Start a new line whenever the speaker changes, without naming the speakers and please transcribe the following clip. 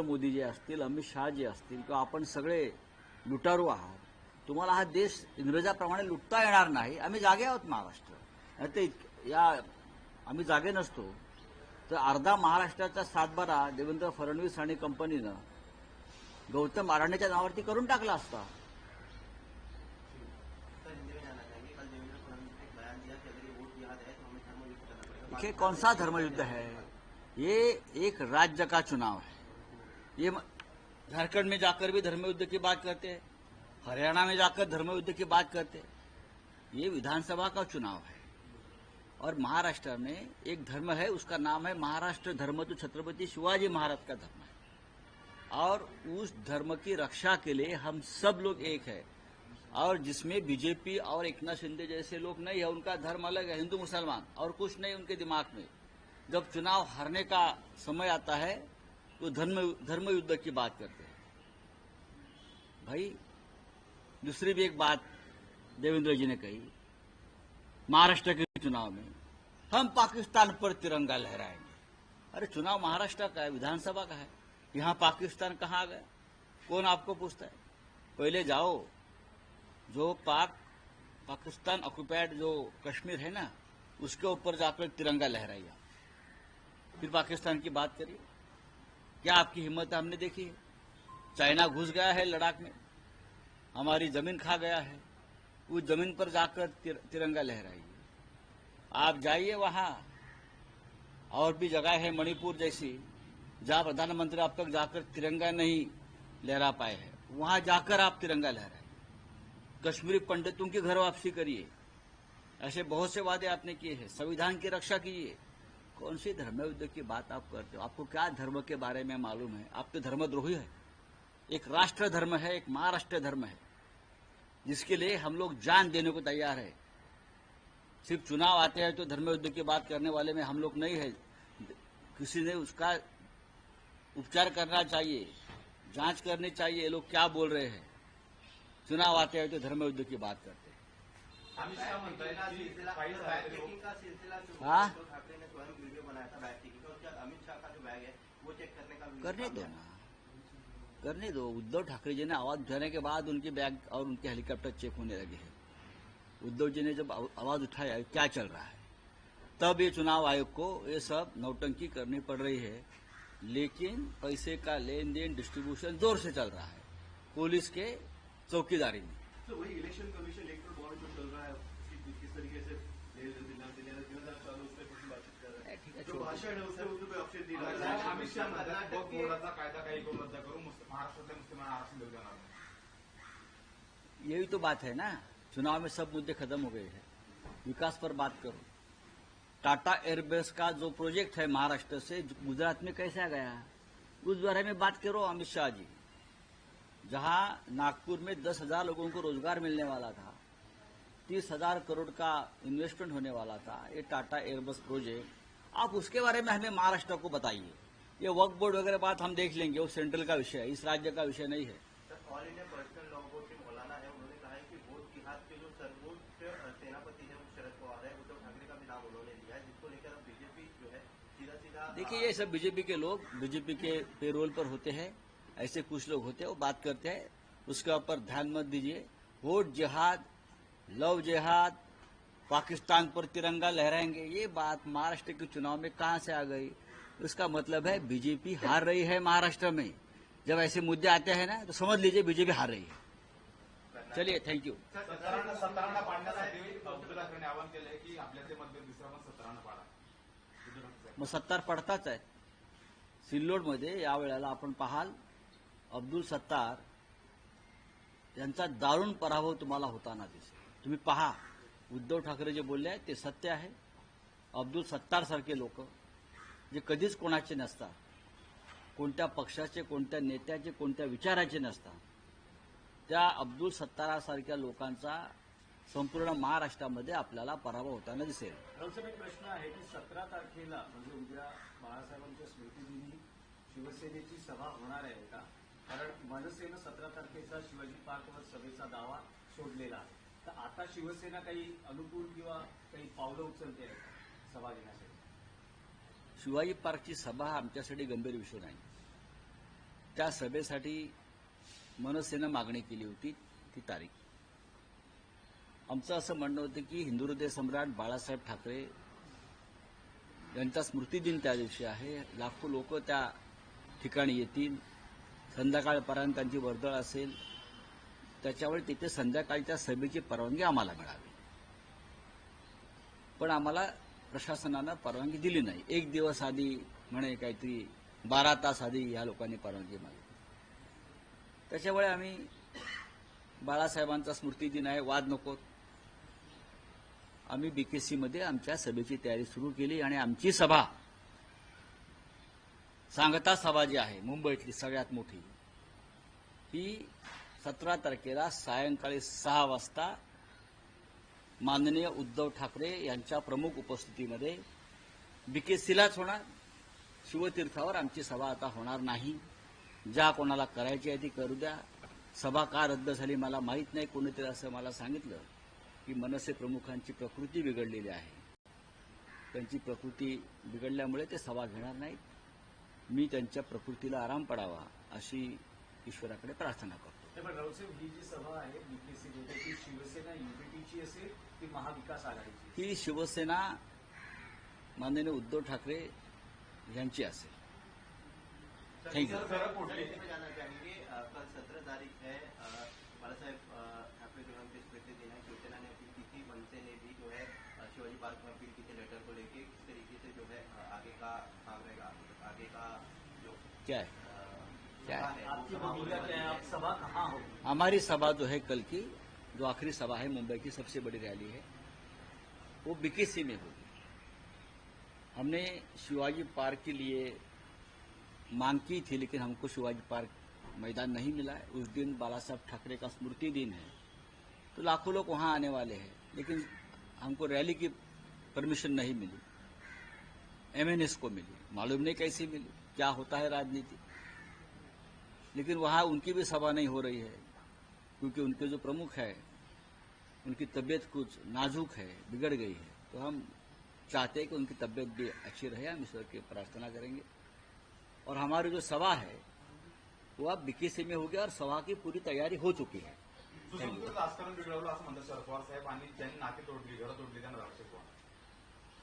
मोदी जे असतील, अमित शहा जे असतील किंवा आपण सगळे लुटारू आहात. तुम्हाला हा देश इंग्रजाप्रमाणे लुटता येणार नाही. आम्ही जागे आहोत महाराष्ट्र. ते या आम्ही जागे नसतो तर अर्धा महाराष्ट्राचा सातबारा देवेंद्र फडणवीस आणि कंपनीनं गौतम अडाणीच्या नावावरती करून टाकला असता. ये कौन सा धर्मयुद्ध है? ये एक राज्य का चुनाव है. ये झारखंड में जाकर भी धर्मयुद्ध की बात करते हैं, हरियाणा में जाकर धर्मयुद्ध की बात करते हैं. ये विधानसभा का चुनाव है और महाराष्ट्र में एक धर्म है, उसका नाम है महाराष्ट्र धर्म. तो छत्रपति शिवाजी महाराज का धर्म है और उस धर्म की रक्षा के लिए हम सब लोग एक है. और जिसमें बीजेपी और एकनाथ शिंदे जैसे लोग नहीं है, उनका धर्म अलग है, हिंदू मुसलमान और कुछ नहीं उनके दिमाग में. जब चुनाव हारने का समय आता है तो धर्म युद्ध की बात करते हैं. भाई दूसरी भी एक बात देवेंद्र जी ने कही, महाराष्ट्र के चुनाव में हम पाकिस्तान पर तिरंगा लहराएंगे. अरे चुनाव महाराष्ट्र का है, विधानसभा का है, यहां पाकिस्तान कहां आ गया? कौन आपको पूछता है? पहले जाओ जो पाकिस्तान ऑक्युपाइड जो कश्मीर है ना, उसके ऊपर जाकर तिरंगा लहराइए, फिर पाकिस्तान की बात करिए. क्या आपकी हिम्मत हमने देखी है? चाइना घुस गया है लद्दाख में, हमारी जमीन खा गया है, उस जमीन पर जाकर तिरंगा लहराइए. आप जाइए वहां, और भी जगह है मणिपुर जैसी जहां प्रधानमंत्री अब तक जाकर तिरंगा नहीं लहरा पाए हैं, वहां जाकर आप तिरंगा लहराइए. कश्मीरी पंडितों की घर वापसी करिए. ऐसे बहुत से वादे आपने किए हैं. संविधान की रक्षा कीजिए. कौन सी धर्म युद्ध की बात आप करते हो? आपको क्या धर्म के बारे में मालूम है? आप तो धर्मद्रोही है. एक राष्ट्र धर्म है, एक महाराष्ट्र धर्म है, जिसके लिए हम लोग जान देने को तैयार है. सिर्फ चुनाव आते हैं तो धर्म युद्ध की बात करने वाले में हम लोग नहीं है. किसी ने उसका उपचार करना चाहिए, जांच करनी चाहिए, ये लोग क्या बोल रहे हैं. चुनाव आते हैं तो धर्म युद्ध की बात करते हैं. हाँ, करने दो ना, करने दो. उद्धव ठाकरे जी ने आवाज उठाने के बाद उनकी बैग और उनके हेलीकॉप्टर चेक होने लगे हैं. उद्धव जी ने जब आवाज उठाया क्या चल रहा है, तब ये चुनाव आयोग को ये सब नौटंकी करनी पड़ रही है. लेकिन पैसे का लेन देन डिस्ट्रीब्यूशन जोर से चल रहा है पुलिस के चौकीदारी में.
तो वही इलेक्शन कमीशन इलेक्टोरल बॉन्ड जो चल रहा है, किस तरीके से चालू उस पर कुछ बातचीत कर रहे हैं. जो भाषण है उससे कोई ऑप्शन दिया है. अमित शाह बहुत मोहराचा कायदा काही को रद्द करून महाराष्ट्रातल्या मुस्लिमांना आरक्षण देऊ देणार नाही.
यही तो बात है ना. चुनाव में सब मुद्दे खत्म हो गए हैं. विकास पर बात करो. टाटा एयरबेस का जो प्रोजेक्ट है महाराष्ट्र से गुजरात में कैसे आ गया, उस बारे में बात करो अमित शाह जी. जहां नागपुर में 10,000 लोगों को रोजगार मिलने वाला था, 30,000 करोड़ का इन्वेस्टमेंट होने वाला था, ये टाटा एयरबस प्रोजेक्ट, आप उसके बारे में हमें महाराष्ट्र को बताइए. ये वक्फ बोर्ड वगैरह बात हम देख लेंगे, वो सेंट्रल का विषय है, इस राज्य का विषय नहीं है.
All India personal law board के मौलाना है, उन्होंने कहा है कि वोट जिहाद के जो सर्वोच्च सेनापति है वो शरद पवार है. उद्धव ठाकरे का भी नाम उन्होंने लिया है, जिसको लेकर अब बीजेपी जो है सीधा सीधा.
देखिए ये सब बीजेपी के लोग बीजेपी के पेरोल पर होते हैं, ऐसे कुछ लोग होते हैं, वो बात करते हैं, उसके ऊपर ध्यान मत दीजिए. वोट जिहाद, लव जिहाद, पाकिस्तान पर तिरंगा लहराएंगे, ये बात महाराष्ट्र के चुनाव में कहां से आ गई? उसका मतलब है बीजेपी हार रही है महाराष्ट्र में. जब ऐसे मुद्दे आते हैं ना तो समझ लीजिए बीजेपी हार रही है. चलिए, थैंक यू.
सत्तारांना पाडण्यासाठी उद्धव ठाकरेंनी आवाहन केलंय की आपल्यातले मतभेद विसरा, पण सत्तारांना पाडा.
मग सत्तार पडताच आहे. सिल्लोडमध्ये यावेळेला आपण पाहाल अब्दुल सत्तार यांचा दारुण पराभव तुम्हाला होताना दिसेल. तुम्ही पहा, उद्धव ठाकरे जे बोलले आहेत ते सत्य आहे. अब्दुल सत्तार सारखे लोक जे कधीच कोणाचे नसतात, कोणत्या पक्षाचे, कोणत्या नेत्याचे, कोणत्या विचाराचे नसतात, त्या अब्दुल सत्तारासारख्या लोकांचा संपूर्ण महाराष्ट्रामध्ये आपल्याला पराभव होताना दिसेल.
एक प्रश्न आहे की 17 तारखेला म्हणजे उद्या बाळासाहेबांच्या स्मृतिदिनी शिवसेनेची सभा होणार आहे का? कारण मनसेनं 17 तारखेचा शिवाजी पार्कवर सभेचा दावा सोडलेला आहे. तर आता शिवसेना काही अनुकूल किंवा काही पावलं उचलते आहे सभा घेण्यासाठी?
शिवाजी पार्कची सभा आमच्यासाठी गंभीर विषय नाही. त्या सभेसाठी मनसेनं मागणी केली होती ती तारीख. आमचं असं म्हणणं होतं की हिंदू हृदय सम्राट बाळासाहेब ठाकरे यांचा स्मृतिदिन त्या दिवशी आहे. लाखो लोक त्या ठिकाणी येतील. संध्याकाळपर्यंत त्यांची वर्दळ असेल. त्याच्यामुळे तिथे संध्याकाळच्या सभेची परवानगी आम्हाला मिळावी. पण आम्हाला प्रशासनानं परवानगी दिली नाही. एक दिवस आधी म्हणे काहीतरी 12 तास आधी या लोकांनी परवानगी मागितली. त्याच्यामुळे आम्ही बाळासाहेबांचा स्मृतिदिन आहे, वाद नकोत. आम्ही बीकेसीमध्ये आमच्या सभेची तयारी सुरू केली आणि आमची सभा सांगता सभा जी आहे मुंबईतली सगळ्यात मोठी, ही 17 तारखेला सायंकाळी 6 वाजता माननीय उद्धव ठाकरे यांच्या प्रमुख उपस्थितीमध्ये बीकेसीलाच होणार. शिवतीर्थावर आमची सभा आता होणार नाही. ज्या कोणाला करायची आहे ती करू द्या. सभा का रद्द झाली मला माहीत नाही. कोणीतरी असं मला सांगितलं की मनसे प्रमुखांची प्रकृती बिघडलेली आहे. त्यांची प्रकृती बिघडल्यामुळे ते सभा घेणार नाहीत. मी त्यांच्या प्रकृतीला आराम पडावा अशी ईश्वराकडे प्रार्थना करतो.
पण राऊतसाहेब, ही जी सभा आहे बीकेसीमध्ये ती शिवसेना युनिटीची असेल की महाविकास आघाडीची?
ही शिवसेना माननीय उद्धव ठाकरे यांची असेल. थँक्यू.
फरक कुठली?
जानना चाहेंगे कल 17 तारीख है बाला साहेब ठाकरे जो है उनके स्मृति दिन है. शिवसेना ने अपील की थी, मनसे ने भी जो है शिवाजी पार्क में अपील की थी लेटर को लेके. किस तरीके से जो है आगे का काम रहेगा, आगे का जो
क्या है क्या है
आपकी भूमिका क्या है? आप सभा कहाँ होगी?
हमारी सभा जो है कल की जो आखिरी सभा है मुंबई की सबसे बड़ी रैली है वो बीकेसी में होगी. हमने शिवाजी पार्क के लिए मांग की थी लेकिन हमको शिवाजी पार्क मैदान नहीं मिला है. उस दिन बाला साहब ठाकरे का स्मृति दिन है तो लाखों लोग वहां आने वाले हैं. लेकिन हमको रैली की परमिशन नहीं मिली. एमएनएस को मिली. मालूम नहीं कैसी मिली. क्या होता है राजनीति. लेकिन वहां उनकी भी सभा नहीं हो रही है क्योंकि उनके जो प्रमुख है उनकी तबीयत कुछ नाजुक है, बिगड़ गई है. तो हम चाहते हैं कि उनकी तबीयत भी अच्छी रहे. हम ईश्वर की प्रार्थना करेंगे. और हमारी जो सभा है वो अब बीकेसी में होगी और सभा की पूरी तैयारी हो चुकी है.
सुसंस्कृत राजकारण बिघडवलं असं म्हणतात शरद पवार साहेब आणि ज्यांनी नाते तोडली, घरं तोडली त्यांना राक्षस